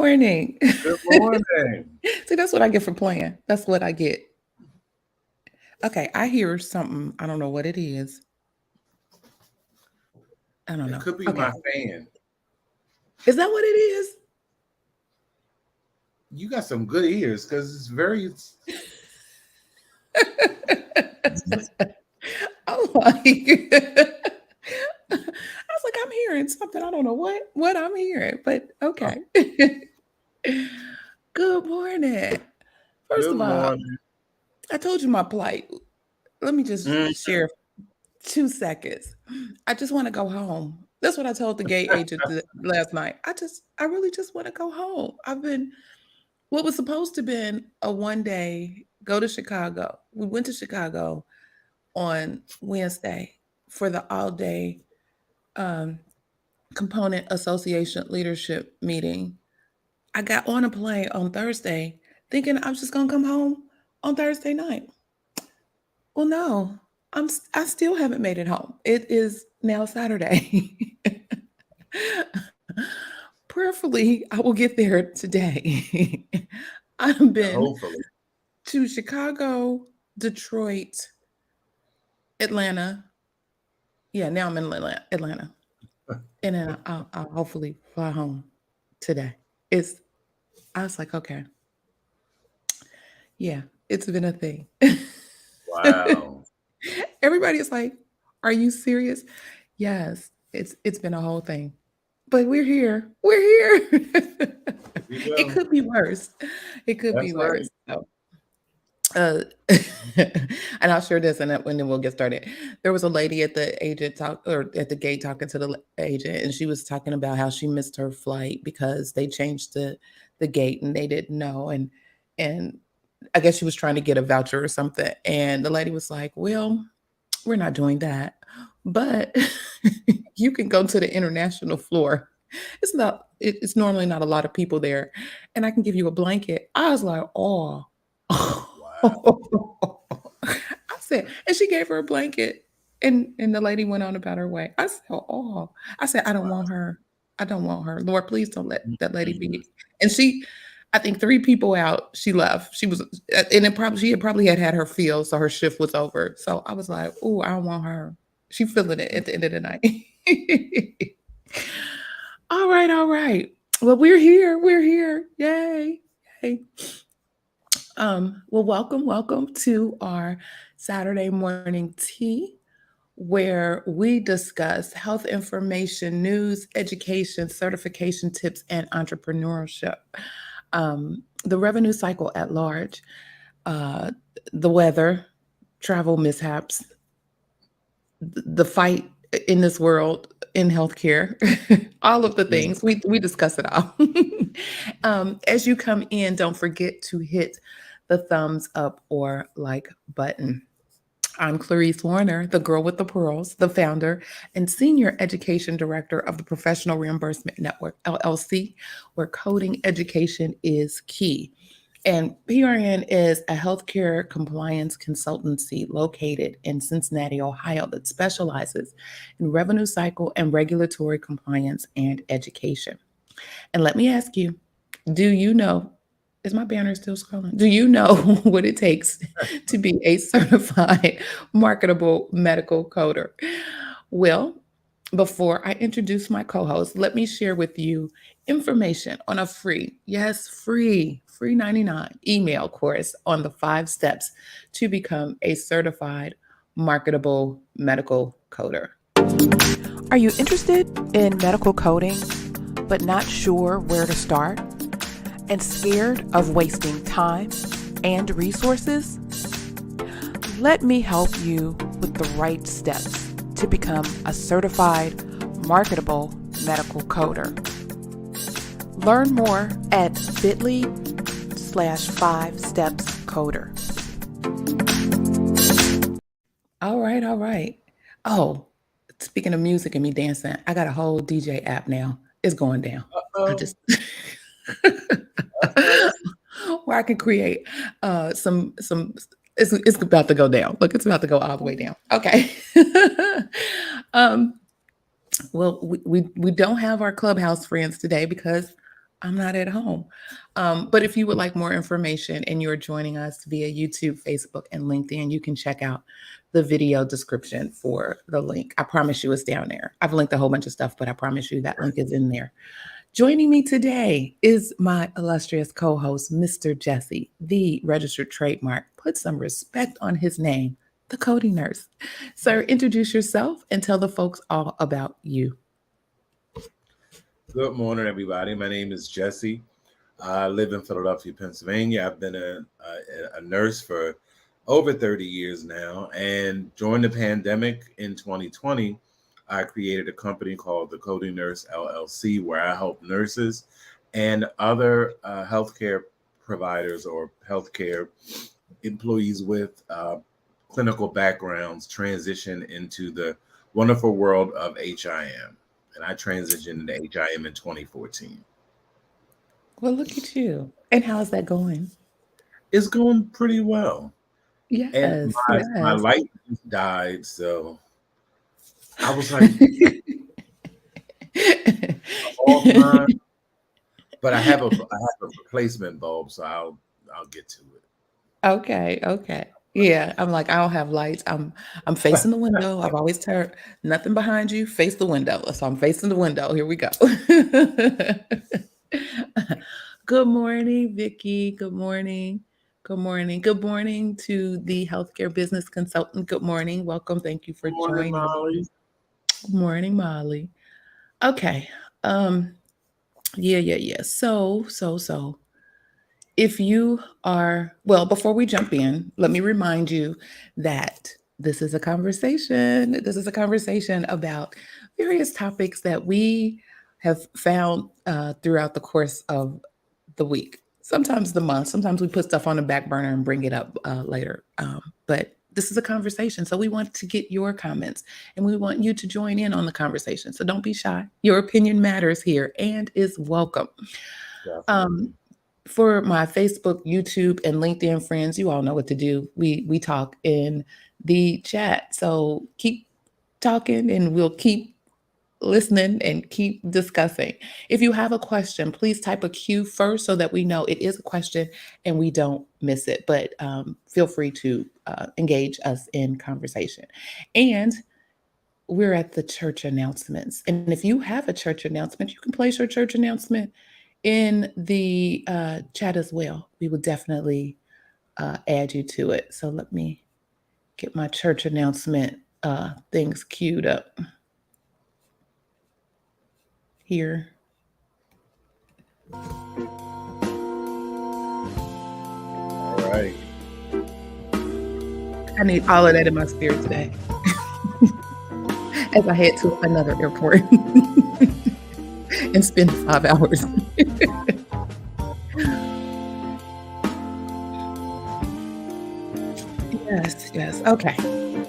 morning. Good morning. See, that's what I get for playing. That's what I get. Okay, I hear something. I don't know what it is. I don't It know. could be Okay. my fan. Is that what it is? You got some good ears because it's very. Oh my. I was like, I'm hearing something. I don't know what I'm hearing, but okay. Good morning. First Good of all, morning. I told you my plight. Let me just Mm. share 2 seconds. I just want to go home. That's what I told the gate agent last night. I really just want to go home. What was supposed to been a 1 day go to Chicago. We went to Chicago on Wednesday for the all day um, component association leadership meeting. I got on a plane on Thursday thinking I was just going to come home on Thursday night. Well, no, I still haven't made it home. It is now Saturday. Prayerfully, I will get there today. I've been Hopefully. to Chicago, Detroit, Atlanta. Yeah, now I'm in Atlanta, and then I'll hopefully fly home today. It's. I was like, okay, yeah, it's been a thing. Wow. Everybody is like, "Are you serious?" Yes, it's been a whole thing. But we're here. We're here. Here we It go. could be worse. It could be That's right. worse. So, uh, and I'll share this, and then we'll get started. There was a lady at the agent talk or at the gate talking to the agent, and she was talking about how she missed her flight because they changed the gate and they didn't know, and I guess she was trying to get a voucher or something, and the lady was like, "Well, we're not doing that, but you can go to the international floor. It's normally not a lot of people there, and I can give you a blanket." I was like, "Oh." Wow. I said, and she gave her a blanket, and the lady went on about her way. I said, "Oh." I said, "I don't Wow. want her. I don't want her. Lord, please don't let that lady Mm. be." And I think 3 people out, she left. She was, and she had probably had her feel, so her shift was over. So I was like, "Oh, I don't want her." She feeling it at the end of the night. All right, all right. Well, we're here. We're here. Yay. Yay. Well, welcome to our Saturday morning tea, where we discuss health information, news, education, certification tips, and entrepreneurship. The revenue cycle at large, uh, the weather, travel mishaps, the fight in this world in healthcare, all of the Mm. things we discuss it all. As you come in, don't forget to hit the thumbs up or like button. I'm Clarice Warner, the girl with the pearls, the founder and senior education director of the Professional Reimbursement Network, LLC, where coding education is key. And PRN is a healthcare compliance consultancy located in Cincinnati, Ohio, that specializes in revenue cycle and regulatory compliance and education. And let me ask you, do you know? Is my banner still scrolling? Do you know what it takes to be a certified marketable medical coder? Well, before I introduce my co host, let me share with you information on a free, yes, free 99 email course on the 5 steps to become a certified marketable medical coder. Are you interested in medical coding, but not sure where to start? And scared of wasting time and resources? Let me help you with the right steps to become a certified marketable medical coder. Learn more at bit.ly/5stepscoder. All right, all right. Oh, speaking of music and me dancing, I got a whole DJ app now. It's going down. I Oh, just that's nice. where I can create some it's about to go down. Look, it's about to go all the way down. Okay. um well we don't have our clubhouse friends today because I'm not at home. But if you would like more information and you're joining us via YouTube, Facebook, and LinkedIn, you can check out the video description for the link. I promise you it's down there. I've linked a whole bunch of stuff, but I promise you that link is in there. Joining me today is my illustrious co-host, Mr. Jesse, the registered trademark. Put some respect on his name, the coding nurse. Sir, introduce yourself and tell the folks all about you. Good morning, everybody. My name is Jesse. I live in Philadelphia, Pennsylvania. I've been a nurse for over 30 years now. And during the pandemic in 2020, I created a company called the Coding Nurse LLC, where I help nurses and other healthcare providers or healthcare employees with clinical backgrounds transition into the wonderful world of HIM. And I transitioned into HIM in 2014. Well, look at you. And how's that going? It's going pretty well. Yes, And my yes. light just died, so I was like, all time. But I have a replacement bulb, so I'll get to it. Okay. Yeah, I'm like, I don't have lights. I'm facing the window. I've always turned nothing behind you, face the window. So I'm facing the window. Here we go. Good morning, Vicky. Good morning. Good morning. Good morning to the healthcare business consultant. Good morning. Welcome. Thank you for Good morning, joining. Molly. Good morning, Molly. Okay. Yeah. So if you are, well, before we jump in, let me remind you that this is a conversation. This is a conversation about various topics that we have found throughout the course of the week, sometimes the month. Sometimes we put stuff on the back burner and bring it up later. But this is a conversation. So we want to get your comments and we want you to join in on the conversation. So don't be shy. Your opinion matters here and is welcome. Definitely. For my Facebook, YouTube, and LinkedIn friends, you all know what to do. We talk in the chat. So keep talking and we'll keep listening and keep discussing. If you have a question, please type a Q first so that we know it is a question and we don't miss it. But feel free to engage us in conversation. And we're at the church announcements. And if you have a church announcement, you can place your church announcement in the chat as well. We will definitely add you to it. So let me get my church announcement things queued up here. All right. I need all of that in my spirit today as I head to another airport and spend 5 hours. Yes. Okay.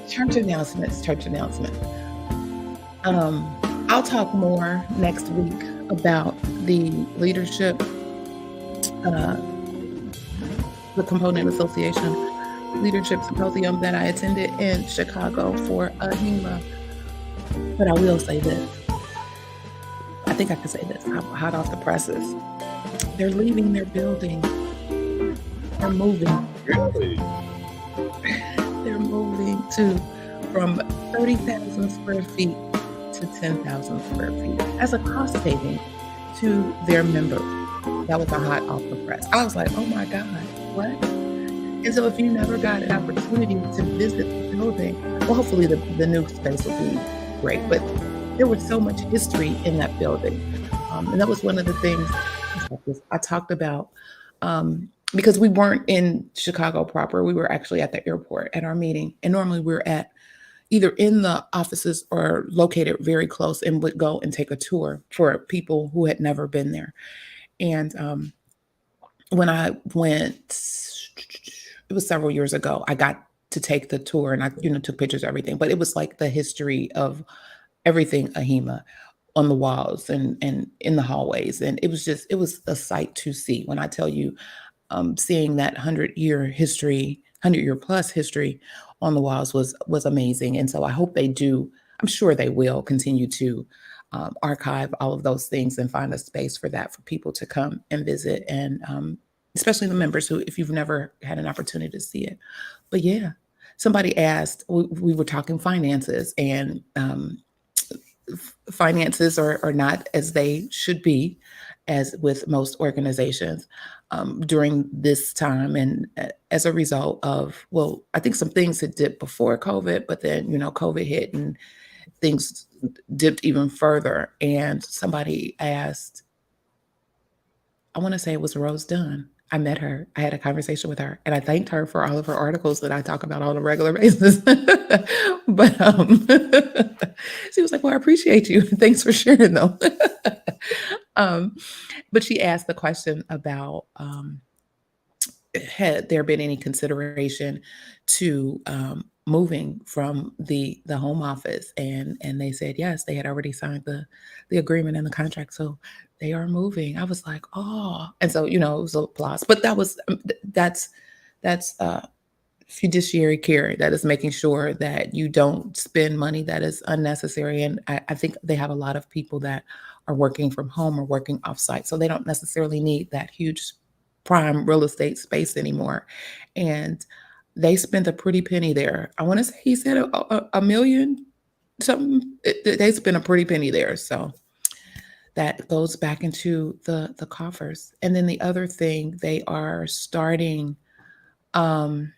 Church announcements. I'll talk more next week about the leadership, the Component Association Leadership Symposium that I attended in Chicago for AHIMA. But I will say this. I think I can say this. I'm hot off the presses. They're leaving their building. They're moving. Really? They're moving from 30,000 square feet to 10,000 square feet as a cost saving to their members. That was a hot off the press. I was like, oh my God, what? And so if you never got an opportunity to visit the building, well, hopefully the new space will be great, but there was so much history in that building. And that was one of the things I talked about because we weren't in Chicago proper. We were actually at the airport at our meeting. And normally we're at either in the offices or located very close and would go and take a tour for people who had never been there. And when I went, it was several years ago, I got to take the tour and I, took pictures of everything, but it was like the history of everything AHIMA on the walls and in the hallways. And it was a sight to see. When I tell you, seeing that 100-year plus history on the walls was amazing. And so I hope they do, I'm sure they will continue to archive all of those things and find a space for that for people to come and visit, and especially the members who, if you've never had an opportunity to see it. But yeah, somebody asked, we were talking finances, and finances are not as they should be, as with most organizations during this time. And as a result of, well, I think some things had dipped before COVID, but then, COVID hit and things dipped even further. And somebody asked, I want to say it was Rose Dunn. I met her. I had a conversation with her, and I thanked her for all of her articles that I talk about on a regular basis. But she was like, "Well, I appreciate you. Thanks for sharing them." But she asked the question about had there been any consideration to moving from the home office, and they said yes, they had already signed the agreement and the contract, so they are moving. I was like, oh, and so it was a applause, but that's fiduciary care. That is making sure that you don't spend money that is unnecessary. And I think they have a lot of people that are working from home or working offsite, so they don't necessarily need that huge prime real estate space anymore. And they spent a pretty penny there. I want to say he said a million something. They spent a pretty penny there. So that goes back into the coffers. And then the other thing, they are starting the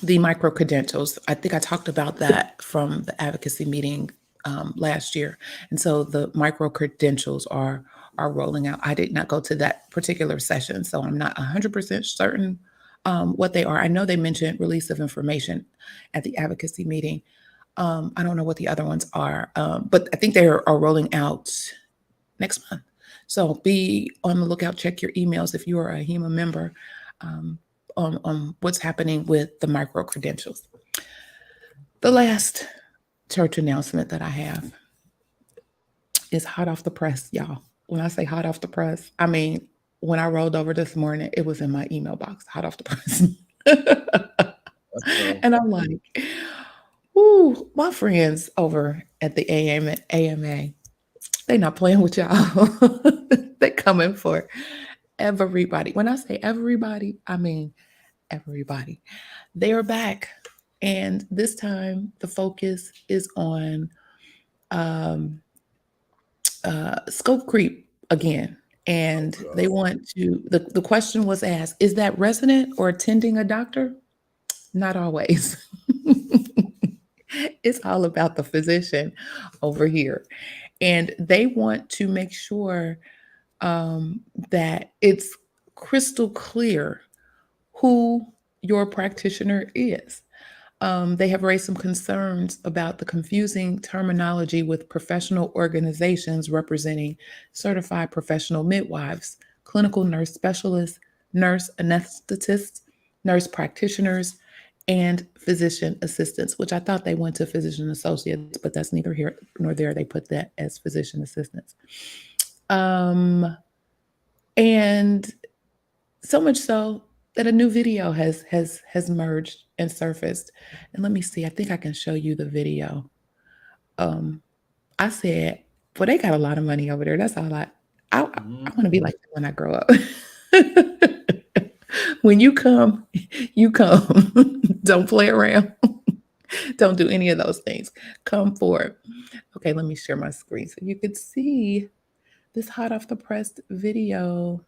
micro credentials. I think I talked about that from the advocacy meeting last year. And so the micro credentials are rolling out. I did not go to that particular session, so I'm not 100% certain what they are. I know they mentioned release of information at the advocacy meeting. I don't know what the other ones are, but I think they are rolling out next month. So be on the lookout. Check your emails if you are a HEMA member on what's happening with the micro credentials. The last church announcement that I have is hot off the press, y'all. When I say hot off the press, I mean, when I rolled over this morning, it was in my email box, hot off the press. And I'm like, ooh, my friends over at the AMA, they not playing with y'all. They coming for everybody. When I say everybody, I mean everybody. They are back. And this time the focus is on scope creep again. And they want to, the question was asked, is that resident or attending a doctor? Not always. It's all about the physician over here. And they want to make sure that it's crystal clear who your practitioner is. They have raised some concerns about the confusing terminology with professional organizations representing certified professional midwives, clinical nurse specialists, nurse anesthetists, nurse practitioners, and physician assistants, which I thought they went to physician associates, but that's neither here nor there. They put that as physician assistants. And so much so that a new video has merged and surfaced. And let me see, I think I can show you the video. I said, well, they got a lot of money over there. That's all I want to be like that when I grow up. When you come, you come. Don't play around. Don't do any of those things. Come forward. Okay, let me share my screen so you could see this hot off the press video.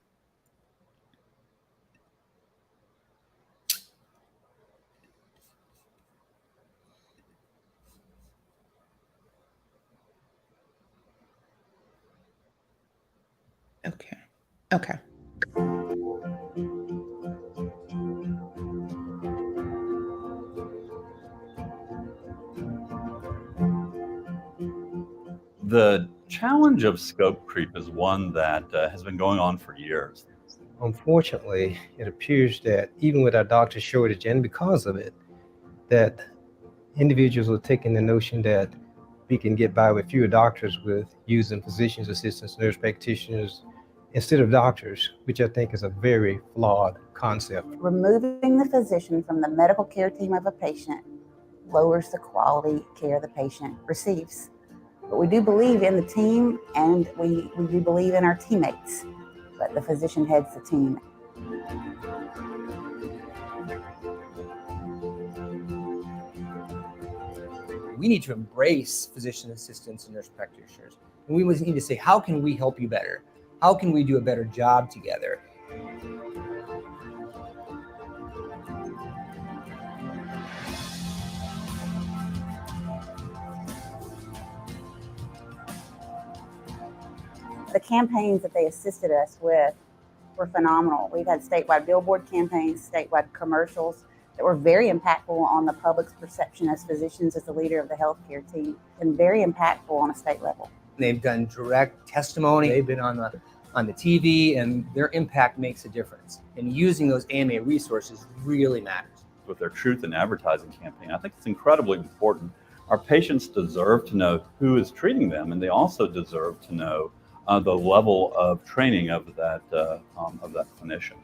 Okay. Okay. The challenge of scope creep is one that has been going on for years. Unfortunately, it appears that even with our doctor shortage and because of it, that individuals are taking the notion that we can get by with fewer doctors with using physicians, assistants, nurse practitioners instead of doctors, which I think is a very flawed concept. Removing the physician from the medical care team of a patient lowers the quality care the patient receives. But we do believe in the team, and we do believe in our teammates. But the physician heads the team. We need to embrace physician assistants and nurse practitioners. And we need to say, how can we help you better? How can we do a better job together? The campaigns that they assisted us with were phenomenal. We've had statewide billboard campaigns, statewide commercials that were very impactful on the public's perception as physicians as the leader of the healthcare team, and very impactful on a state level. They've done direct testimony. They've been on the TV, and their impact makes a difference. And using those AMA resources really matters. With their truth in advertising campaign, I think it's incredibly important. Our patients deserve to know who is treating them, and they also deserve to know the level of training of that clinician.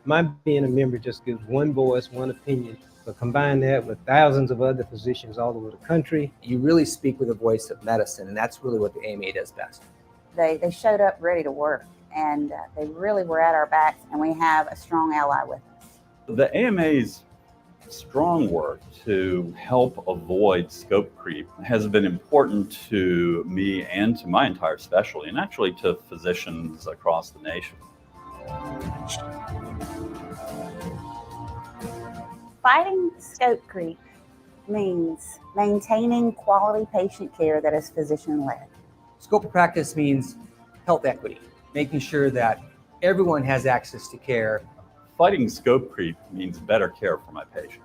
My being a member just gives one voice, one opinion, but combine that with thousands of other physicians all over the country. You really speak with the voice of medicine, and that's really what the AMA does best. They showed up ready to work, and they really were at our backs, and we have a strong ally with us. The AMA's strong work to help avoid scope creep has been important to me and to my entire specialty, and actually to physicians across the nation. Fighting scope creep means maintaining quality patient care that is physician-led. Scope of practice means health equity, making sure that everyone has access to care. Fighting scope creep means better care for my patients.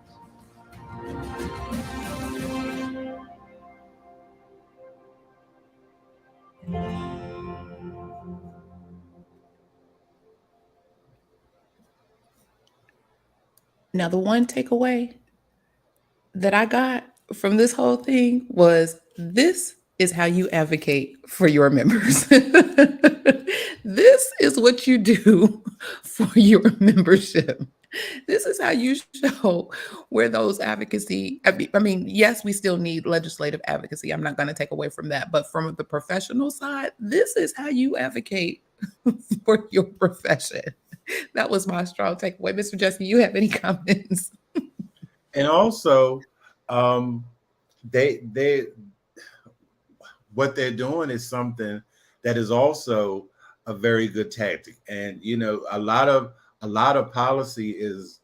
Now, the one takeaway that I got from this whole thing was this is how you advocate for your members. This is what you do for your membership. This is how you show where those advocacy, I mean, yes, we still need legislative advocacy. I'm not going to take away from that. But from the professional side, this is how you advocate for your profession. That was my strong takeaway. Mr. Jesse, you have any comments? And also, they what they're doing is something that is also a very good tactic. And you know, a lot of policy is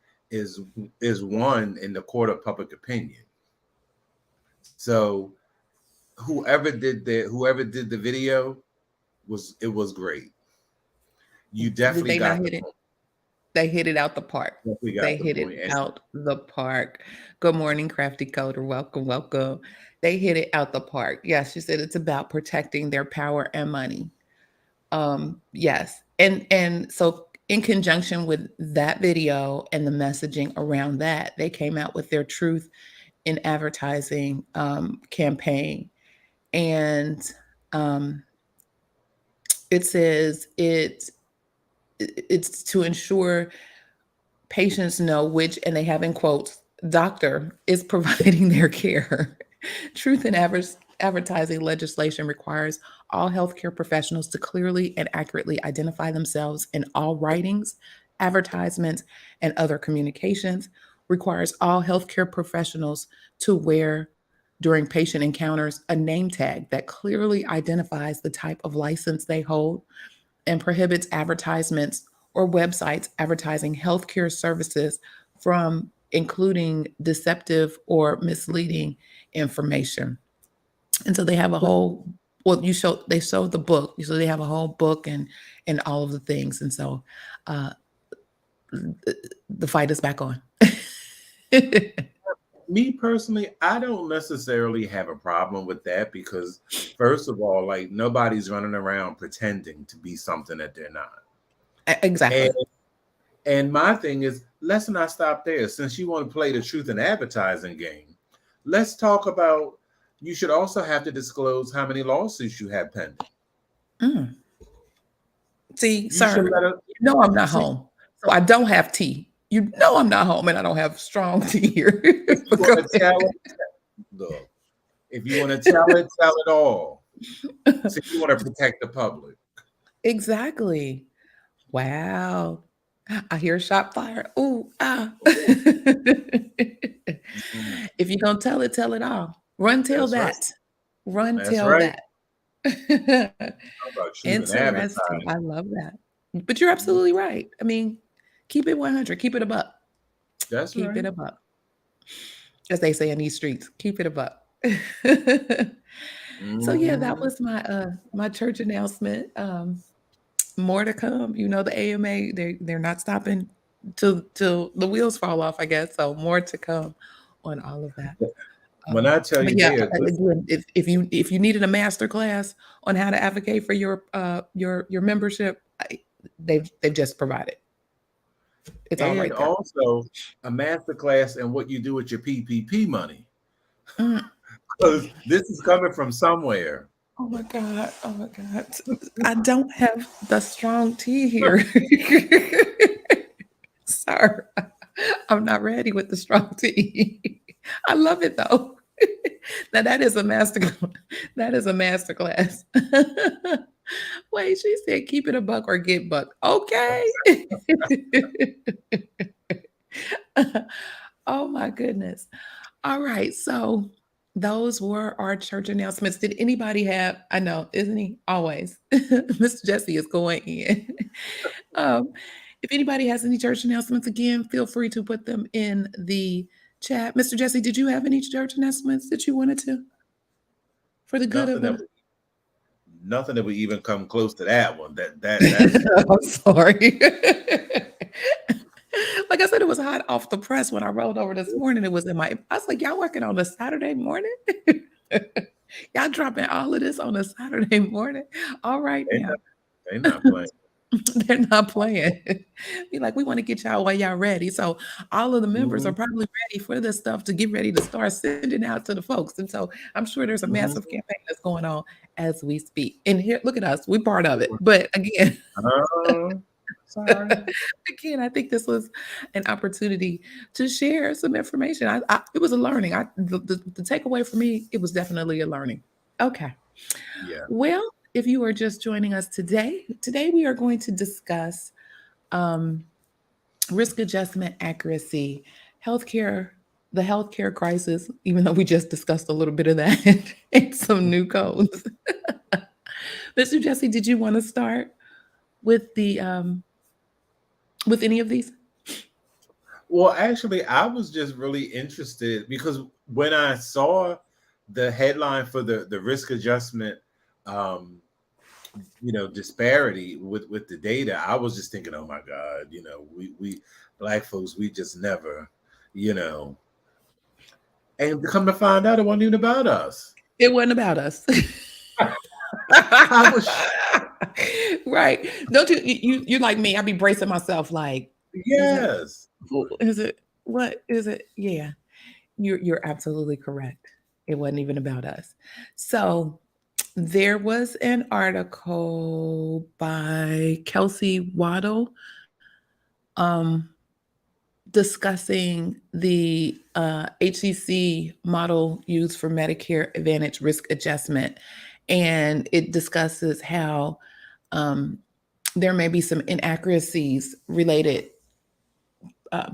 won in the court of public opinion. So whoever did the video was great. You definitely got hit it. They hit it out the park. They hit it out the park. Good morning, Crafty Coder. Welcome, welcome. They hit it out the park. Yes, she said it's about protecting their power and money. Yes. And so in conjunction with that video and the messaging around that, they came out with their truth in advertising campaign. And it says it's to ensure patients know which, and they have in quotes, doctor is providing their care. Truth in advertising legislation requires all healthcare professionals to clearly and accurately identify themselves in all writings, advertisements, and other communications, requires all healthcare professionals to wear during patient encounters a name tag that clearly identifies the type of license they hold, and prohibits advertisements or websites advertising healthcare services from including deceptive or misleading information. And so they have a whole, well, they showed the book. So they have a whole book and all of the things. And so the fight is back on. Me personally, I don't necessarily have a problem with that because, first of all, like nobody's running around pretending to be something that they're not. Exactly. And my thing is, let's not stop there. Since you want to play the truth in advertising game, let's talk about, you should also have to disclose how many lawsuits you have pending. See, sir, no, I'm not home. So I don't have tea. You know I'm not home and I don't have strong tea here. If you want to tell it, look. If you want to tell it all. So you want to protect the public. Exactly. Wow. I hear a shot fire. Ooh, ah. Mhm. If you're gonna tell it all. Run tell That's right. that. Run That's tell right. that. How about shooting Interesting. advertising? I love that. But you're Mhm. absolutely right. I mean, keep it 100. Keep it a buck. That's Keep it right. a buck. As they say in these streets, keep it a buck. So yeah, that Mhm. was my church announcement. More to come. You know, the AMA, they're not stopping till the wheels fall off, I guess. So more to come on all of that. When I tell But you yeah, they are good, again, if you needed a master class on how to advocate for your membership, they've just provided. It's all and right there. also a master class in what you do with your PPP money. Mm. Because this is coming from somewhere. Oh my God. Oh my God. I don't have the strong tea here. Sir, I'm not ready with the strong tea. I love it though. Now that is a master that is a master class. Wait, she said keep it a buck or get buck. Okay. Oh my goodness. All right. So those were our church announcements. Did anybody have, I know, isn't he always? Mr. Jesse is going in. Um, if anybody has any church announcements, again, feel free to put them in the chat. Mr. Jesse, did you have any church announcements that you wanted to for the good Nothing of that the? would nothing that would even come close to that one. That's I'm sorry. Like I said, it was hot off the press when I rolled over this morning. It was in my, I was like, y'all working on a Saturday morning? Y'all dropping all of this on a Saturday morning? All right they now. not, they not playing. They're not playing. Be like, we want to get y'all while y'all ready. So all of the members are Mhm, probably ready for this stuff to get ready to start sending out to the folks. And so I'm sure there's a mhm. massive campaign that's going on as we speak. And here, look at us, we're part of it. But again, Sorry. again, I think this was an opportunity to share some information. It was a learning. The takeaway for me, it was definitely a learning. Okay. Yeah. Well, if you are just joining us today we are going to discuss um, risk adjustment accuracy, healthcare, the healthcare crisis, even though we just discussed a little bit of that and some new codes. Mr. Jesse, did you want to start with the with any of these? Well, actually, I was just really interested because when I saw the headline for the risk adjustment, um, disparity with the data, I was just thinking, oh my God, we black folks, we just never, you know, and come to find out, it wasn't even about us. It wasn't about us. I was, Right. Don't you like me? I be bracing myself like, is it yes. is it what is it? Yeah. You're absolutely correct. It wasn't even about us. So there was an article by Kelsey Waddle um, discussing the HCC model used for Medicare Advantage risk adjustment. And it discusses how um, there may be some inaccuracies related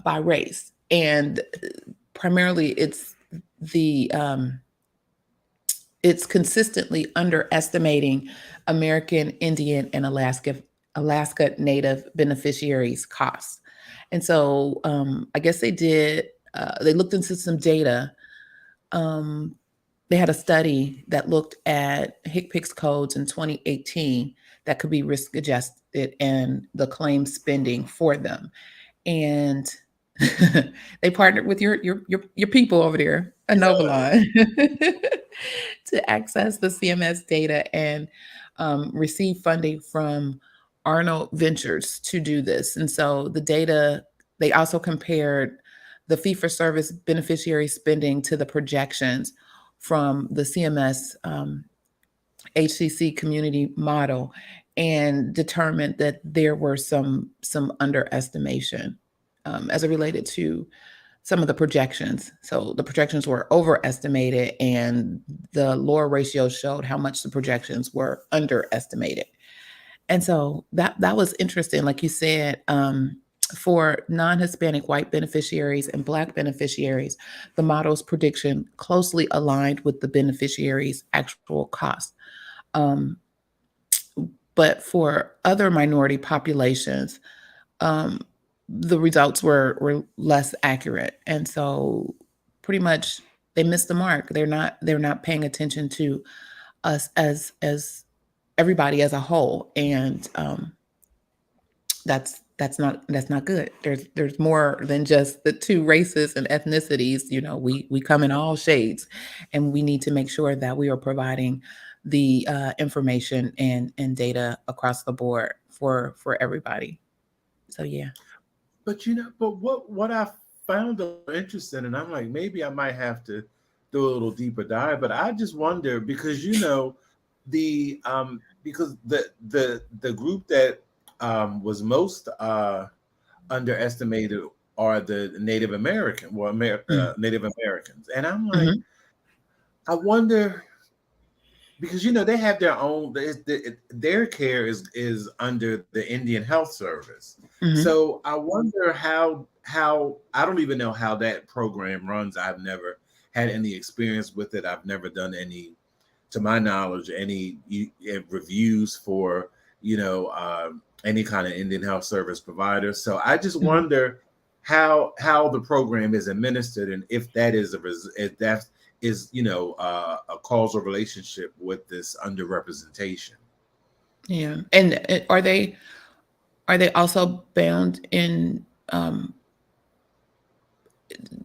by race. And primarily the it's consistently underestimating American Indian and Alaska Native beneficiaries' costs. And so I guess they looked into some data. Um, they had a study that looked at HCPCS codes in 2018 that could be risk adjusted and the claim spending for them. And they partnered with your people over there, Inovalon, to access the CMS data and receive funding from Arnold Ventures to do this. And so the data, they also compared the fee-for-service beneficiary spending to the projections from the CMS HCC community model and determined that there were some underestimation as it related to some of the projections. So the projections were overestimated, and the lower ratio showed how much the projections were underestimated. And so that was interesting. Like you said, for non-Hispanic white beneficiaries and Black beneficiaries, the model's prediction closely aligned with the beneficiaries' actual costs. But for other minority populations, the results were less accurate, and so pretty much they missed the mark. They're not paying attention to us as everybody as a whole, and that's not good. There's more than just the two races and ethnicities. You know, we come in all shades, and we need to make sure that we are providing the information and data across the board for everybody. So yeah. But what I found interesting, and I'm like, maybe I might have to do a little deeper dive. But I just wonder because the because the group that was most underestimated are the Native American, Native Americans, and I'm like, Mhm. I wonder because they have their own their care is under the Indian Health Service. Mhm. So I wonder how I don't even know how that program runs. I've never had any experience with it. I've never done any, to my knowledge, any reviews for any kind of Indian Health Service provider. So I just Mhm. wonder how the program is administered, and if that is if that is a causal relationship with this underrepresentation. Yeah. And are they also bound in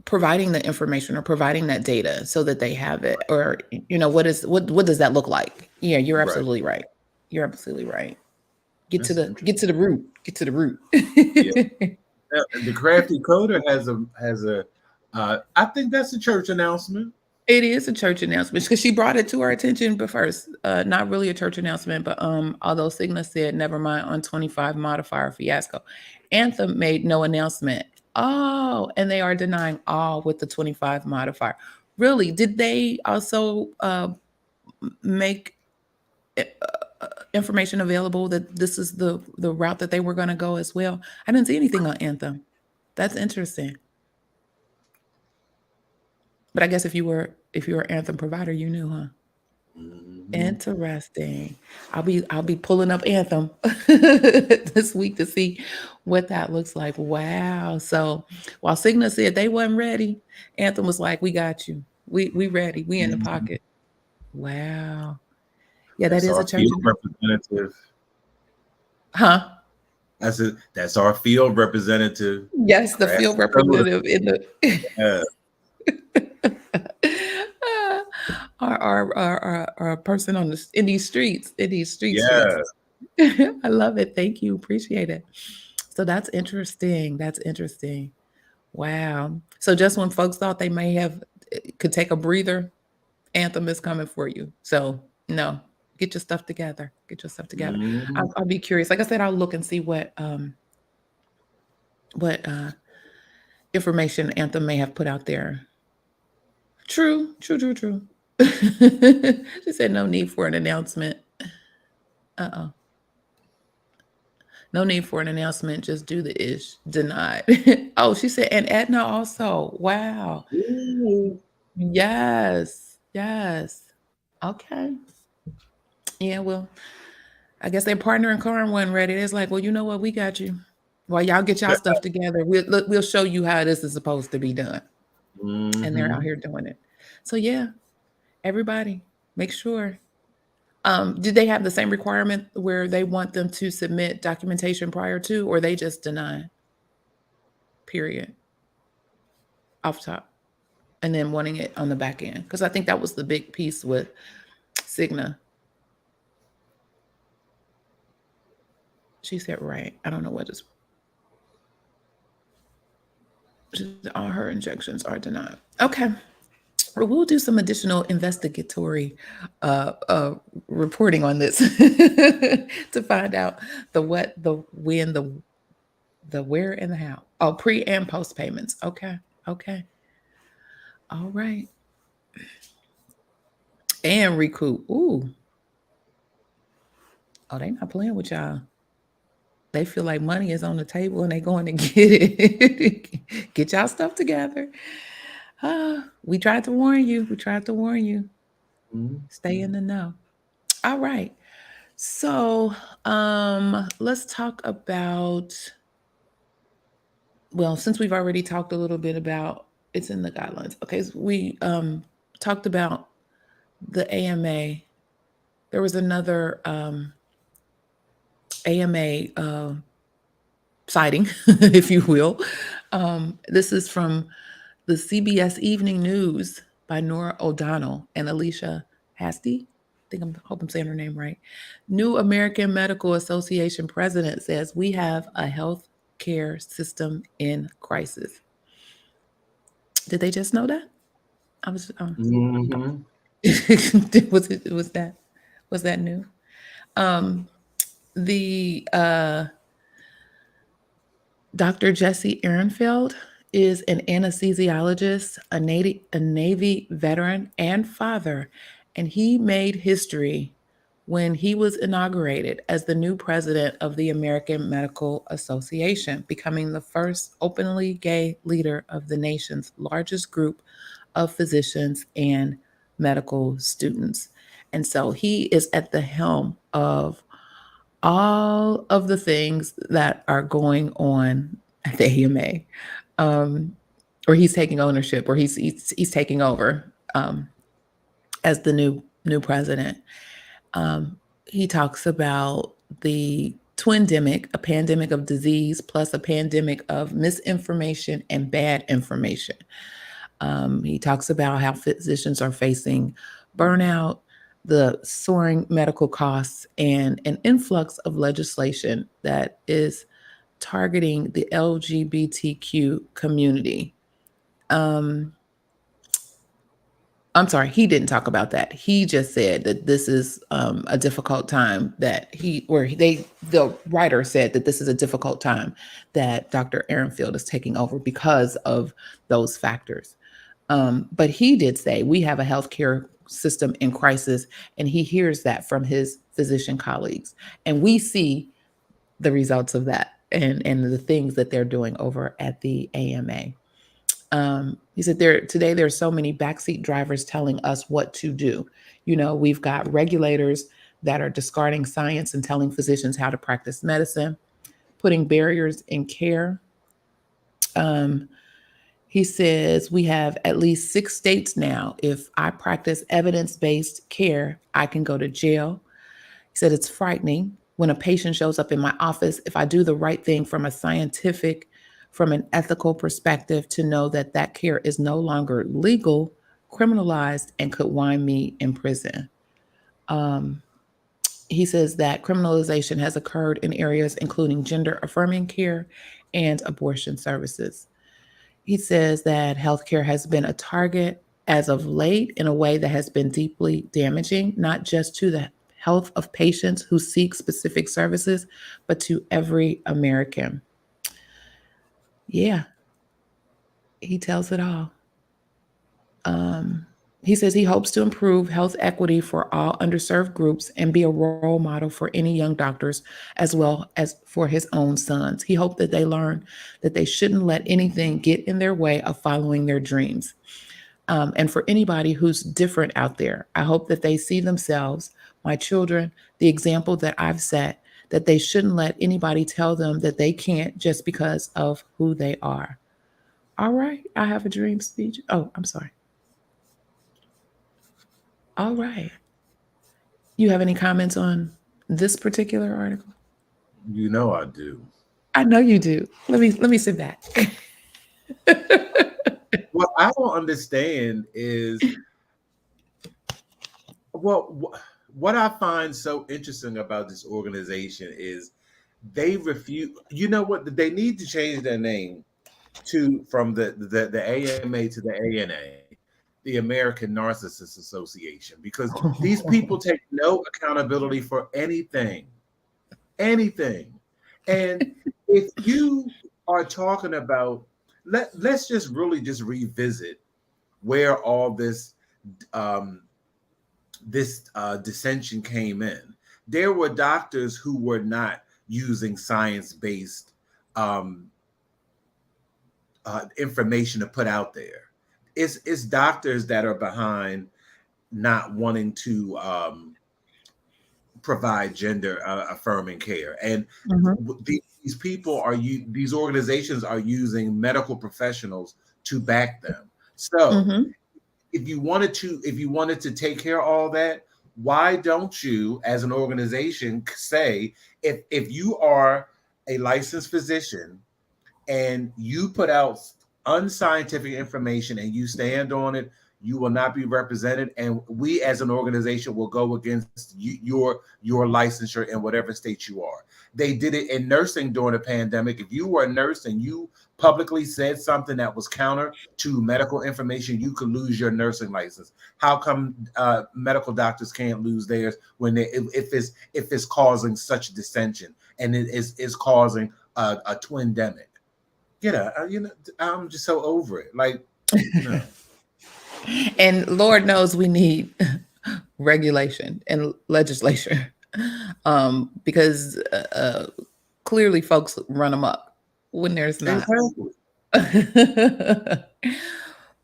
providing the information or providing that data so that they have it? Or what does that look like? Yeah, you're Right. absolutely right. You're absolutely right. Get to That's the root. Get to the root. Yeah. The Crafty Coder has a I think that's a church announcement. It is a church announcement because she brought it to our attention, but first, not really a church announcement, but although Cigna said never mind on 25 modifier fiasco, Anthem made no announcement. Oh, and they are denying all with the 25 modifier. Really? Did they also make information available that this is the route that they were going to go as well? I didn't see anything on Anthem. That's interesting. But I guess if you were Anthem provider, you knew, huh? Mhm. Interesting. I'll be pulling up Anthem this week to see what that looks like. Wow. So while Cigna said they wasn't ready, Anthem was like, "We got you. We ready. We in the Mhm. pocket." Wow. Yeah, that That's is a our church. field representative. Huh? That's our field representative. Yes, the Crafty field Coder. representative in the Yeah. our person in these streets, Yeah. I love it. Thank you. Appreciate it. So that's interesting. That's interesting. Wow. So just when folks thought they may have could take a breather, Anthem is coming for you. So no, get your stuff together. Get your stuff together. Mhm. I'll be curious. Like I said, I'll look and see what information Anthem may have put out there. True. She said no need for an announcement. Uh-oh. No need for an announcement. Just do the ish. Denied. Oh, she said, and Edna also. Wow. Ooh. Yes. Yes. Okay. Yeah, well, I guess their partner in crime wasn't ready. It's like, well, you know what? We got you. While y'all get y'all stuff together, we'll show you how this is supposed to be done. And they're out Mhm. here doing it. So yeah, everybody, make sure. Did they have the same requirement where they want them to submit documentation prior to, or they just deny? Period. Off top. And then wanting it on the back end. Because I think that was the big piece with Cigna. She said, right. I don't know what is. All her injections are denied. Okay. Well, we'll do some additional investigatory reporting on this to find out the what, the when, the The where and the how. Oh, pre and post payments. Okay. Okay. All right. And recoup. Ooh. Oh, they not playing with y'all. They feel like money is on the table and they going to get it. Get y'all stuff together. We tried to warn you. We tried to warn you. Stay in the know. All right. So let's talk about, well, since we've already talked a little bit about it's in the guidelines. Okay, so we talked about the AMA. There was another AMA sighting, if you will. This is from the CBS Evening News by Nora O'Donnell and Alicia Hasty. Hope I'm saying her name right. New American Medical Association president says we have a health care system in crisis. Did they just know that? I was was that new? The Dr. Jesse Ehrenfeld is an anesthesiologist, a Navy veteran and father, and he made history when he was inaugurated as the new president of the American Medical Association, becoming the first openly gay leader of the nation's largest group of physicians and medical students. And so he is at the helm of all of the things that are going on at the AMA, or he's taking ownership, or he's taking over as the new president. He talks about the twindemic, a pandemic of disease plus a pandemic of misinformation and bad information. He talks about how physicians are facing burnout, the soaring medical costs, and an influx of legislation that is targeting the LGBTQ community. I'm sorry, he didn't talk about that. He just said that this is a difficult time the writer said that this is a difficult time that Dr. Ehrenfeld is taking over because of those factors. But he did say we have a healthcare system in crisis, and he hears that from his physician colleagues. And we see the results of that and the things that they're doing over at the AMA. He said today there's so many backseat drivers telling us what to do. You know, we've got regulators that are discarding science and telling physicians how to practice medicine, putting barriers in care. He says we have at least 6 states now. If I practice evidence-based care, I can go to jail. He said it's frightening when a patient shows up in my office, if I do the right thing from an ethical perspective, to know that that care is no longer legal, criminalized, and could wind me in prison. He says that criminalization has occurred in areas including gender-affirming care and abortion services. He says that healthcare has been a target as of late in a way that has been deeply damaging, not just to the health of patients who seek specific services, but to every American. Yeah, he tells it all. He says he hopes to improve health equity for all underserved groups and be a role model for any young doctors, as well as for his own sons. He hoped that they learn that they shouldn't let anything get in their way of following their dreams. And for anybody who's different out there, I hope that they see themselves, my children, the example that I've set, that they shouldn't let anybody tell them that they can't just because of who they are. All right, I have a dream speech. Oh, I'm sorry. All right. You have any comments on this particular article? You know I do. I know you do. Let me sit back. What I don't understand is, well, what I find so interesting about this organization is they refuse. You know what? They need to change their name from the AMA to the ANA, the American Narcissist Association, because these people take no accountability for anything. And if you are talking about, let's just really just revisit where all this um, dissension came in. There were doctors who were not using science-based information to put out there. It's doctors that are behind not wanting to provide gender affirming care, and these people are these organizations are using medical professionals to back them. So if you wanted to take care of all that, why don't you as an organization say, if you are a licensed physician and you put out unscientific information and you stand on it, you will not be represented, and we as an organization will go against your licensure in whatever state you are. They did it in nursing during the pandemic. If you were a nurse and you publicly said something that was counter to medical information, you could lose your nursing license. How come medical doctors can't lose theirs when if it's causing such dissension and it is causing a twindemic? I'm just so over it. Like, no. And Lord knows we need regulation and legislation, because clearly folks run them up when there's not. Exactly.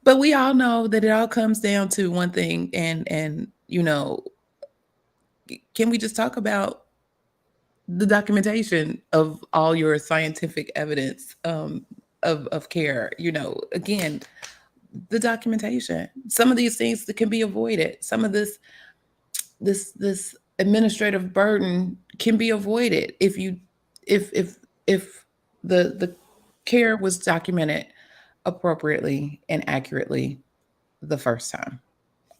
But we all know that it all comes down to one thing, and can we just talk about the documentation of all your scientific evidence of care? Again, the documentation. Some of these things that can be avoided. Some of this administrative burden can be avoided if the care was documented appropriately and accurately the first time.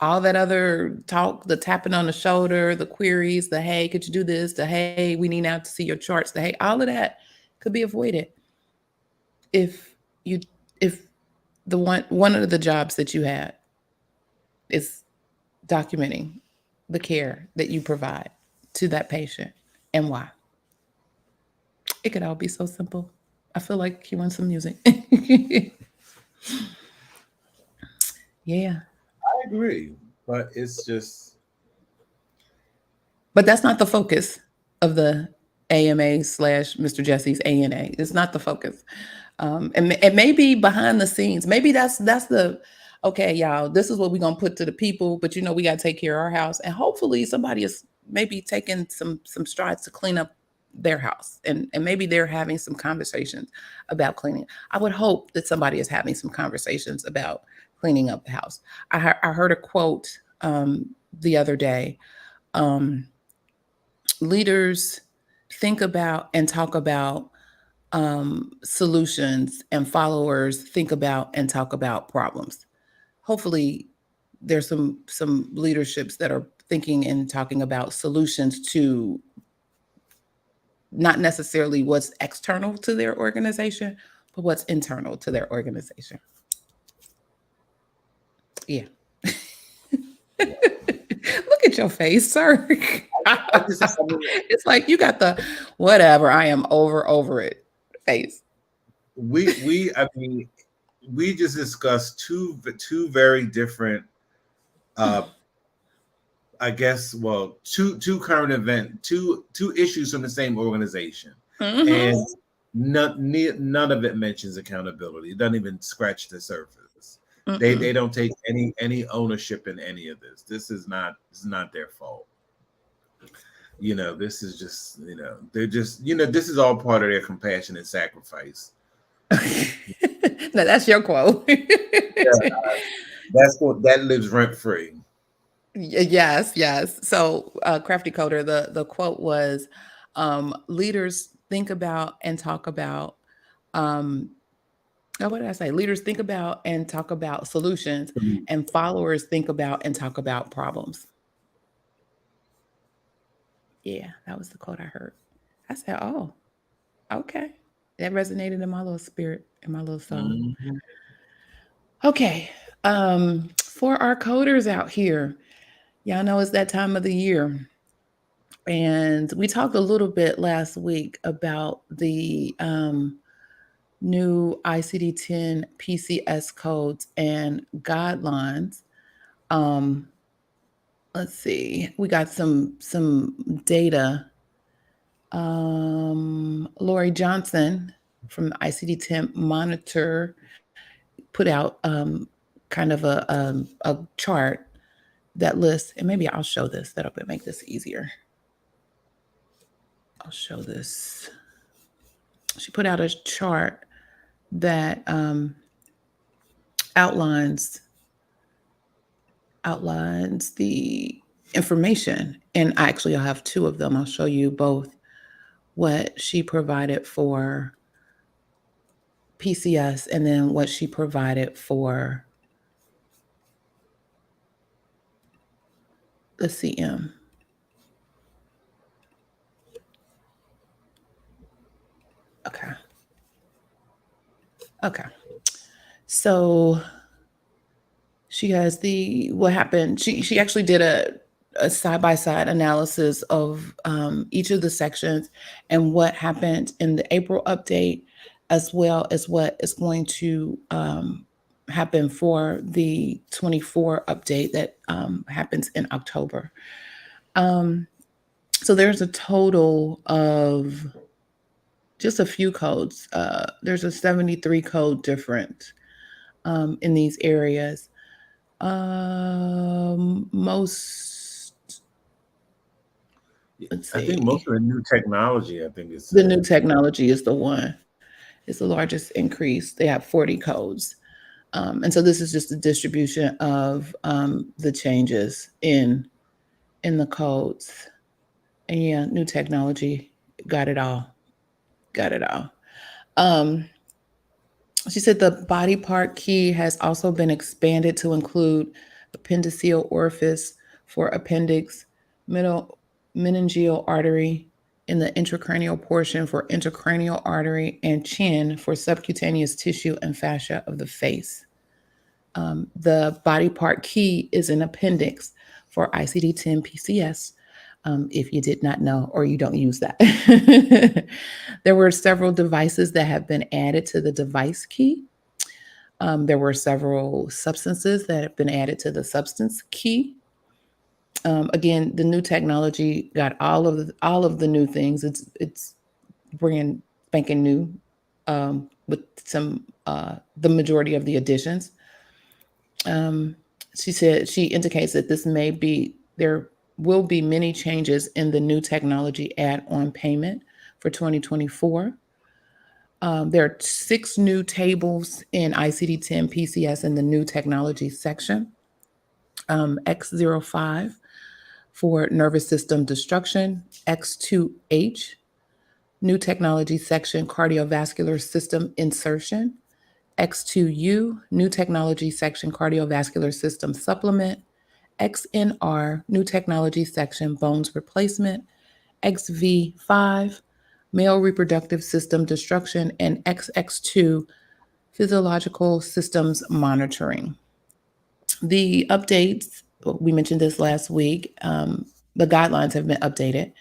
All that other talk, the tapping on the shoulder, the queries, the hey, could you do this, the hey, we need now to see your charts, the hey, all of that could be avoided if the one of the jobs that you had is documenting the care that you provide to that patient and why. It could all be so simple. I feel like you want some music. Yeah. I agree, but it's just. But that's not the focus of the AMA / Mr. Jesse's ANA. It's not the focus. And maybe behind the scenes, maybe that's the, okay, y'all, this is what we're going to put to the people, but we got to take care of our house. And hopefully somebody is maybe taking some strides to clean up their house. And maybe they're having some conversations about cleaning. I would hope that somebody is having some conversations about cleaning up the house. I heard a quote the other day. Leaders think about and talk about solutions, and followers think about and talk about problems. Hopefully there's some leaderships that are thinking and talking about solutions to not necessarily what's external to their organization, but what's internal to their organization. Yeah. Look at your face, sir. It's like you got the whatever, I am over it face. We just discussed two very different I guess, well, two current event, two issues from the same organization. And none of it mentions accountability. It doesn't even scratch the surface. They don't take any ownership in any of this. This is not their fault. This is just, they're just, this is all part of their compassion and sacrifice. Now that's your quote. That's what that lives rent free. Yes. So, Crafty Coder, the quote was, leaders think about and talk about, what did I say? Leaders think about and talk about solutions, and followers think about and talk about problems. Yeah, that was the quote I heard. I said, oh, okay. That resonated in my little spirit, in my little soul. Okay. For our coders out here, y'all know it's that time of the year And we talked a little bit last week about the new ICD-10 PCS codes and guidelines. Let's see, we got some data. Lori Johnson from the ICD-10 Monitor put out kind of a chart that lists, and maybe I'll show this. That'll make this easier. I'll show this. She put out a chart that outlines the information, and I'll have two of them. I'll show you both what she provided for PCS and then what she provided for the CM. Okay. So she has what happened. She actually did a side-by-side analysis of each of the sections and what happened in the April update, as well as what is going to happen for the 24 update that happens in October. So there's a total of just a few codes. There's a 73 code difference in these areas. Most, let's see. I think most of the new technology, I think is the new technology is the one. It's the largest increase. They have 40 codes. And so this is just a distribution of the changes in the codes. And yeah, new technology got it all. She said the body part key has also been expanded to include appendiceal orifice for appendix, middle meningeal artery in the intracranial portion for intracranial artery, and chin for subcutaneous tissue and fascia of the face. The body part key is an appendix for ICD-10 PCS. If you did not know or you don't use that. There were several devices that have been added to the device key. There were several substances that have been added to the substance key. Again, the new technology got all of the new things. It's brand spanking new with some the majority of the additions. She indicates that there will be many changes in the new technology add-on payment for 2024. There are 6 new tables in ICD-10 PCS in the new technology section. X05 for nervous system destruction, X2H, new technology section cardiovascular system insertion, X2U, new technology section cardiovascular system supplement, XNR, new technology section bones replacement, XV5, male reproductive system destruction, and XX2, physiological systems monitoring. The updates, we mentioned this last week, the guidelines have been updated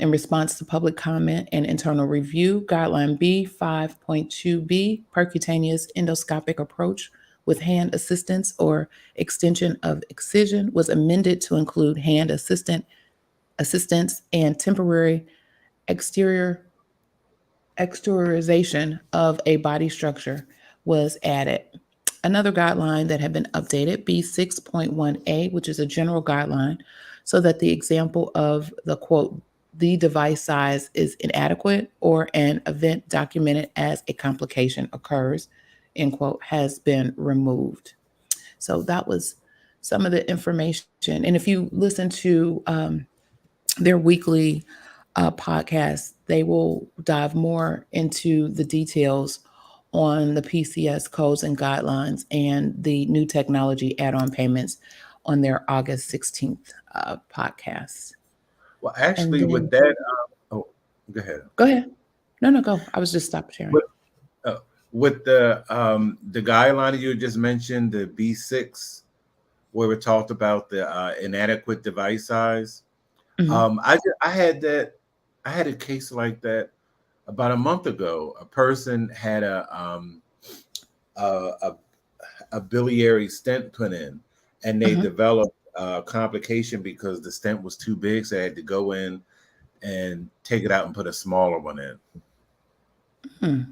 in response to public comment and internal review. Guideline B 5.2b, percutaneous endoscopic approach with hand assistance or extension of excision, was amended to include hand assistance and temporary exteriorization of a body structure was added. Another guideline that had been updated, B6.1a, which is a general guideline, so that the example of the quote, the device size is inadequate or an event documented as a complication occurs, end quote, has been removed. So that was some of the information. And if you listen to their weekly podcast, they will dive more into the details on the PCS codes and guidelines and the new technology add-on payments on their August 16th podcast. Well, actually, with that, go ahead. Go ahead. No, go. I was just stopped sharing. With the guideline you just mentioned, the B6, where we talked about the inadequate device size, Mhm. I had a case like that about a month ago. A person had a, a biliary stent put in, and they Mhm. developed a complication because the stent was too big, so they had to go in and take it out and put a smaller one in. Hmm.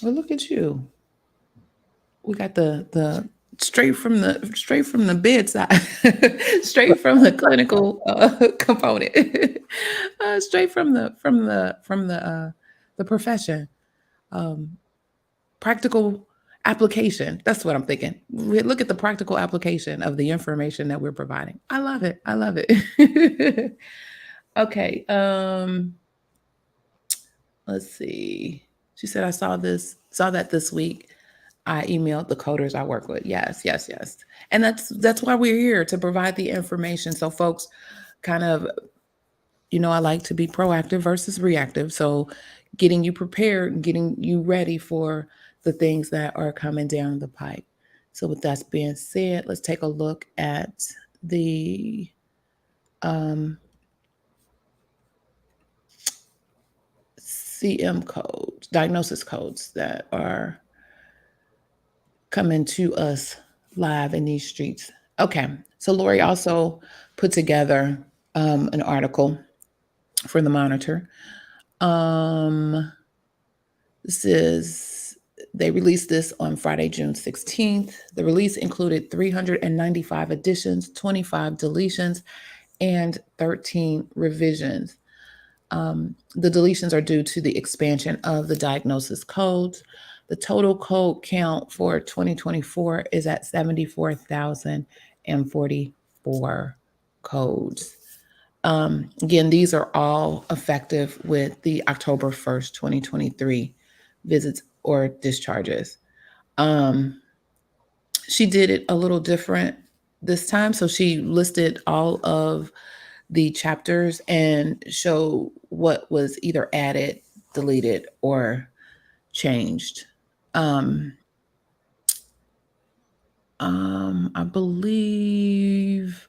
Well, look at you. We got the straight from the bedside, straight from the clinical component, straight from the profession. Um, Practical application. That's what I'm thinking. Look at the practical application of the information that we're providing. I love it. I love it. Okay. Let's see. She said I saw that this week. I emailed the coders I work with. Yes, yes, yes. And that's why we're here to provide the information. So folks kind of, I like to be proactive versus reactive. So getting you prepared, getting you ready for the things that are coming down the pipe. So with that being said, let's take a look at the um, CM codes, diagnosis codes that are coming to us live in these streets. Okay, so Lori also put together an article for the Monitor. Um, this is they released this on Friday, June 16th. The release included 395 additions, 25 deletions, and 13 revisions. The deletions are due to the expansion of the diagnosis codes. The total code count for 2024 is at 74,044 codes. Again, these are all effective with the October 1st, 2023 visits or discharges. Um, she did it a little different this time. So she listed all of the chapters and show what was either added, deleted, or changed. Um, I believe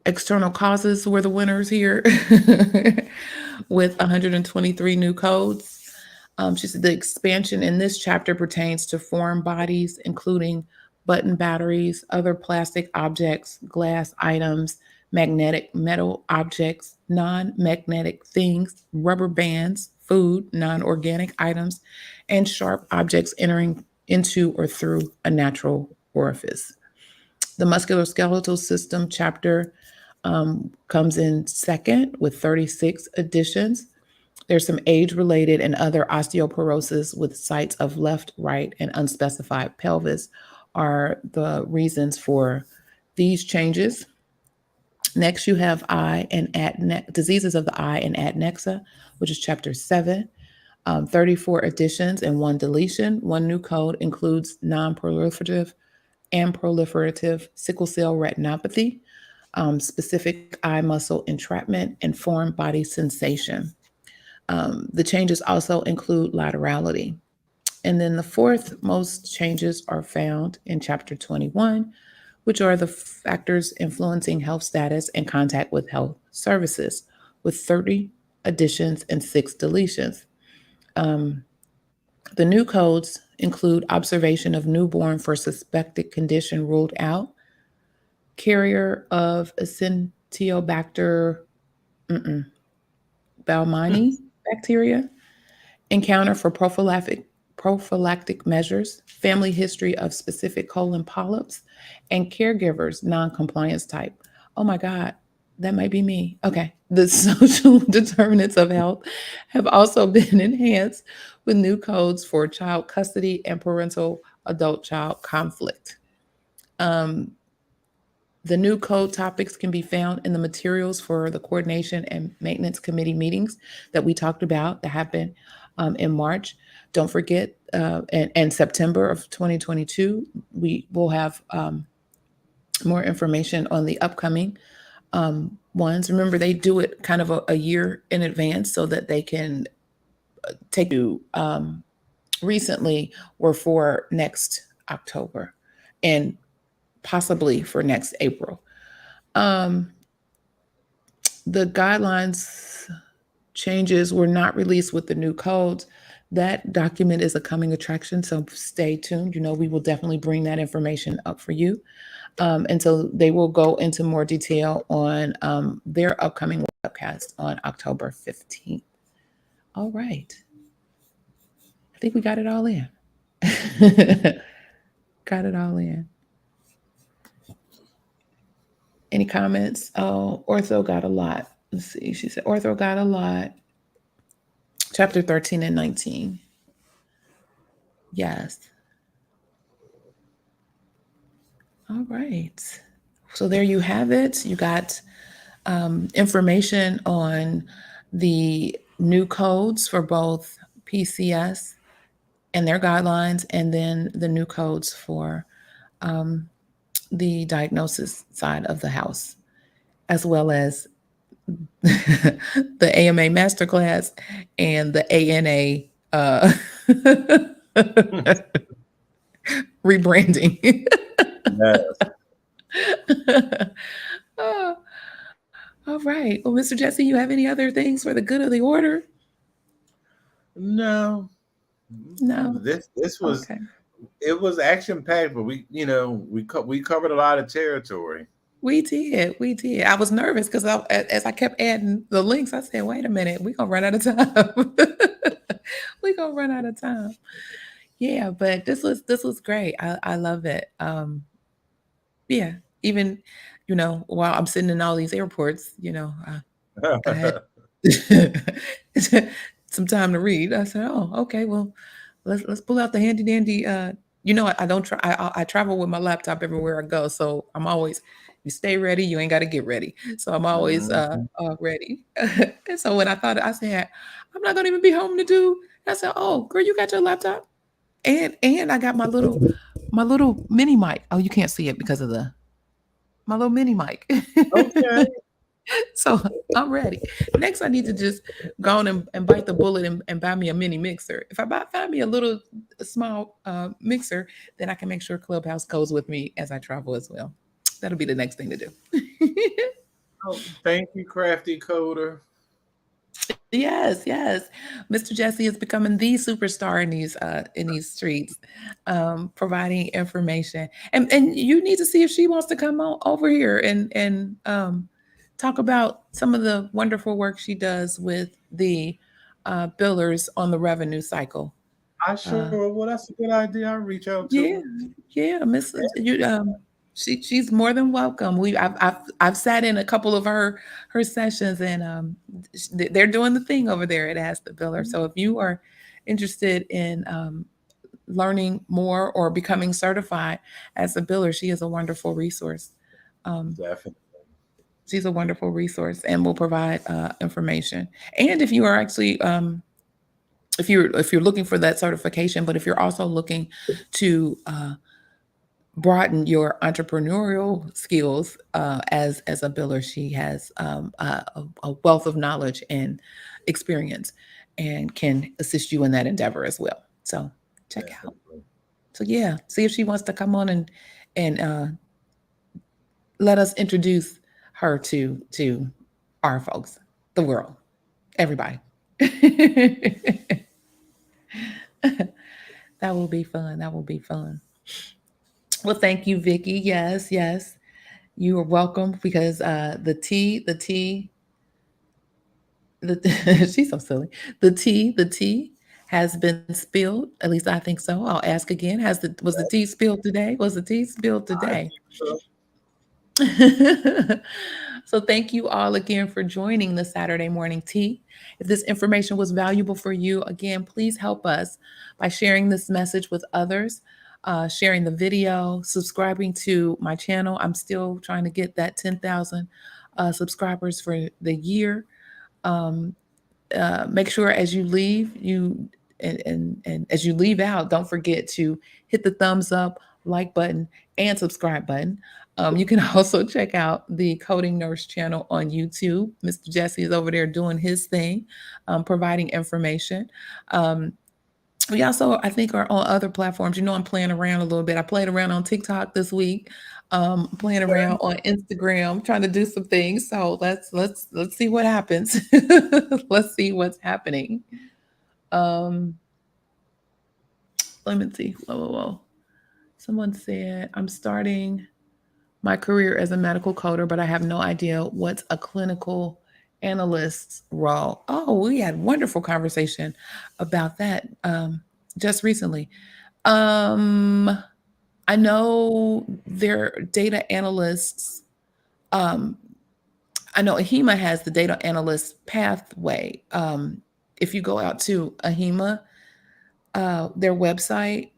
external causes were the winners here with 123 new codes. She said the expansion in this chapter pertains to foreign bodies, including button batteries, other plastic objects, glass items, magnetic metal objects, non magnetic things, rubber bands, food, non organic items, and sharp objects entering into or through a natural orifice. The musculoskeletal system chapter comes in second with 36 additions. There's some age-related and other osteoporosis with sites of left, right, and unspecified pelvis are the reasons for these changes. Next, you have eye and diseases of the eye and adnexa, which is chapter 7. 34 additions and 1 deletion. One new code includes non-proliferative and proliferative sickle cell retinopathy, specific eye muscle entrapment, and foreign body sensation. The changes also include laterality. And then the fourth most changes are found in chapter 21, which are the factors influencing health status and contact with health services, with 30 additions and 6 deletions. Um, the new codes include observation of newborn for suspected condition ruled out, carrier of Acintobacter baumannii bacteria, encounter for prophylactic measures, family history of specific colon polyps, and caregivers non-compliance type. Oh my God, that might be me. Okay. The social determinants of health have also been enhanced with new codes for child custody and parental adult-child conflict. Um, the new code topics can be found in the materials for the coordination and maintenance committee meetings that we talked about that happened in March. Don't forget, and September of 2022, we will have more information on the upcoming ones. Remember, they do it kind of a year in advance so that they can take you. Recently were for next October and possibly for next April. Um, the guidelines changes were not released with the new codes. That document is a coming attraction, so stay tuned. We will definitely bring that information up for you. And so they will go into more detail on their upcoming webcast on October 15th. All right. I think we got it all in. Got it all in. Any comments? Oh, ortho got a lot. Let's see. She said ortho got a lot. Chapter 13 and 19. Yes. All right. So there you have it. You got information on the new codes for both PCS and their guidelines, and then the new codes for the diagnosis side of the house, as well as the AMA masterclass and the ANA rebranding. Yes. Oh, all right. Well, Mr. Jesse, you have any other things for the good of the order? No. No. This was Okay. it was action packed, but we covered a lot of territory. We did. We did. I was nervous because as I kept adding the links, I said, wait a minute, we're going to run out of time. We're going to run out of time. Yeah, but this was great. I love it. Yeah, even, while I'm sitting in all these airports, I had some time to read. I said, oh, okay, well, let's pull out the handy dandy. I don't try. I travel with my laptop everywhere I go, so I'm always. You stay ready. You ain't got to get ready. So I'm always ready. And so when I said, I'm not gonna even be home to do. I said, oh, girl, you got your laptop, and I got my little mini mic. Oh, you can't see it because of my little mini mic. Okay. So I'm ready. Next, I need to just go on and bite the bullet and buy me a mini mixer. If I find me a small mixer, then I can make sure Clubhouse goes with me as I travel as well. That'll be the next thing to do. Oh, thank you, Crafty Coder. Yes. Mr. Jesse is becoming the superstar in these streets, providing information. And you need to see if she wants to come over here and talk about some of the wonderful work she does with the billers on the revenue cycle. I sure well, that's a good idea. I'll reach out to Yeah, her. yeah, Miss she's more than welcome. I've sat in a couple of her sessions, and they're doing the thing over there at Ask the Biller. So if you are interested in learning more or becoming certified as a biller, she is a wonderful resource. Definitely. She's a wonderful resource and will provide information. And if you are actually if you're looking for that certification, but if you're also looking to broaden your entrepreneurial skills as a biller, she has a wealth of knowledge and experience, and can assist you in that endeavor as well. So check out. So yeah, see if she wants to come on and let us introduce her to our folks, the world, everybody. That will be fun. That will be fun. Well, thank you, Vicky. Yes, you are welcome, because the she's so silly. The tea has been spilled. At least I think so. I'll ask again. Was the tea spilled today? Was the tea spilled today? So thank you all again for joining the Saturday morning tea. If this information was valuable for you, again, please help us by sharing this message with others, sharing the video, subscribing to my channel. I'm still trying to get that 10,000 subscribers for the year. Make sure as you leave, and as you leave out, don't forget to hit the thumbs up, like button, and subscribe button. You can also check out the Coding Nurse channel on YouTube. Mr. Jesse is over there doing his thing, providing information. We also, I think, are on other platforms. I'm playing around a little bit. I played around on TikTok this week. playing around on Instagram, trying to do some things. So let's see what happens. Let's see what's happening. Let me see. Whoa. Someone said, I'm starting my career as a medical coder, but I have no idea what's a clinical analyst's role. Oh, we had wonderful conversation about that just recently. I know their data analysts. I know AHIMA has the data analyst pathway. If you go out to AHIMA, their website,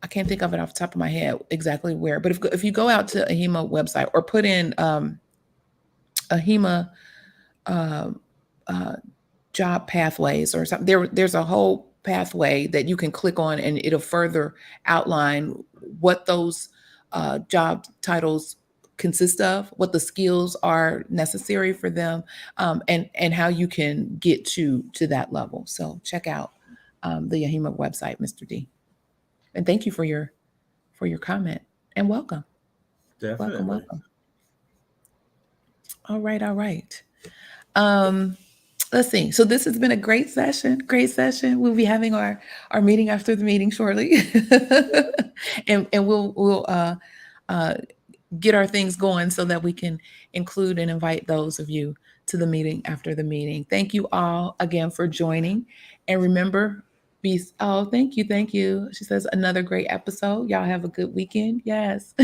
I can't think of it off the top of my head exactly where, but if you go out to AHIMA website or put in AHIMA job pathways or something, there's a whole pathway that you can click on and it'll further outline what those job titles consist of, what the skills are necessary for them, and how you can get to that level. So check out the AHIMA website, Mr. D. And thank you for your comment and welcome. Definitely. Welcome. All right. Let's see. So this has been a great session. We'll be having our meeting after the meeting shortly. and we'll get our things going so that we can include and invite those of you to the meeting after the meeting. Thank you all again for joining. And remember, thank you. She says, another great episode. Y'all have a good weekend. Yes.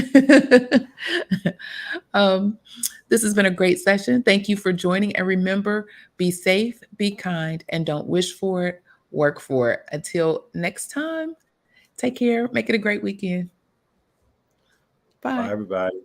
This has been a great session. Thank you for joining. And remember, be safe, be kind, and don't wish for it, work for it. Until next time, take care. Make it a great weekend. Bye. Bye, everybody.